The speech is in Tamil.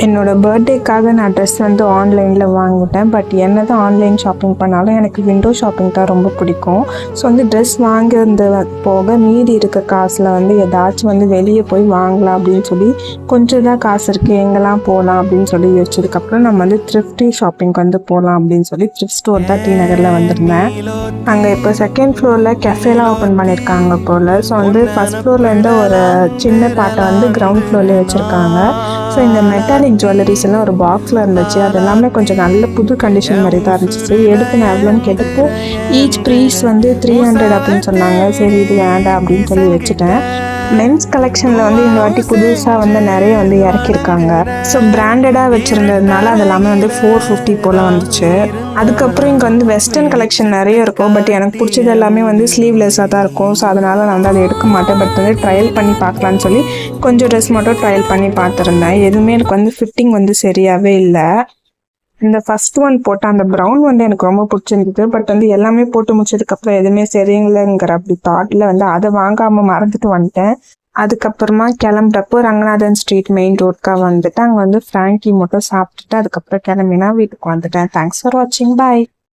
என்னோட பர்த்டேக்காக நான் ட்ரெஸ் வந்து ஆன்லைனில் வாங்கிட்டேன். பட் என்ன தான் ஆன்லைன் ஷாப்பிங் பண்ணாலும் எனக்கு விண்டோ ஷாப்பிங் தான் ரொம்ப பிடிக்கும். ஸோ வந்து ட்ரெஸ் வாங்குறது போக மீதி இருக்க காசில் வந்து ஏதாச்சும் வந்து வெளியே போய் வாங்கலாம் அப்படின்னு சொல்லி கொஞ்சம் தான் காசு இருக்குது, எங்கெல்லாம் போகலாம் அப்படின்னு சொல்லி யோசிச்சதுக்கப்புறம் நம்ம வந்து த்ரிஃப்டி ஷாப்பிங்க்கு வந்து போகலாம் அப்படின்னு சொல்லி த்ரிஃப்ட் ஸ்டோர் தான் டி நகரில் வந்திருந்தேன். அங்கே இப்போ செகண்ட் ஃப்ளோரில் கெஃபேலாம் ஓப்பன் பண்ணியிருக்காங்க போல். ஸோ வந்து ஃபஸ்ட் ஃப்ளோர்லேருந்து ஒரு சின்ன பாட்டை வந்து கிரவுண்ட் ஃப்ளோர்லேயே வச்சுருக்காங்க. ஸோ இந்த மெட்டாலிக் ஜுவல்லரிஸ் எல்லாம் ஒரு பாக்ஸில் இருந்துச்சு. அது எல்லாமே கொஞ்சம் நல்ல புது கண்டிஷன் மாதிரி தான் இருந்துச்சு. எடுத்து நான் எவ்வளோன்னு கேட்டப்போ ஈச் ப்ரைஸ் வந்து 300 அப்படின்னு சொன்னாங்க. சரி இது வேண்டாம் அப்படின்னு சொல்லி வச்சுட்டேன். மென்ஸ் கலெக்ஷனில் வந்து இந்த வாட்டி புதுசாக வந்து நிறைய வந்து இறக்கியிருக்காங்க. ஸோ பிராண்டடாக வச்சுருந்ததுனால அது எல்லாமே வந்து 450 போல் வந்துச்சு. அதுக்கப்புறம் இங்கே வந்து வெஸ்டர்ன் கலெக்ஷன் நிறைய இருக்கும். பட் எனக்கு பிடிச்சது எல்லாமே வந்து ஸ்லீவ்லெஸ்ஸாக தான் இருக்கும். ஸோ அதனால் நான் வந்து அதை எடுக்க மாட்டேன். பட் வந்து ட்ரையல் பண்ணி பார்க்கலான்னு சொல்லி கொஞ்சம் ட்ரெஸ் மட்டும் ட்ரையல் பண்ணி பார்த்துருந்தேன். எதுவுமே எனக்கு வந்து ஃபிட்டிங் வந்து சரியாகவே இல்லை. இந்த ஃபர்ஸ்ட் ஒன் போட்ட அந்த ப்ரௌன் வந்து எனக்கு ரொம்ப பிடிச்சிருந்தது. பட் வந்து எல்லாமே போட்டு முடிச்சதுக்கப்புறம் எதுவுமே சரியில்லைங்கிற அப்படி தாட்டில் வந்து அதை வாங்காமல் மறந்துட்டு வந்துட்டேன். அதுக்கப்புறமா கிளம்புறப்போ ரங்கநாதன் ஸ்ட்ரீட் மெயின் ரோட்காக வந்துட்டு அங்கே வந்து ஃப்ராங்கி மட்டும் சாப்பிட்டுட்டு அதுக்கப்புறம் கிளம்பினா வீட்டுக்கு வந்துட்டேன். தேங்க்ஸ் ஃபார் வாட்சிங். பாய்.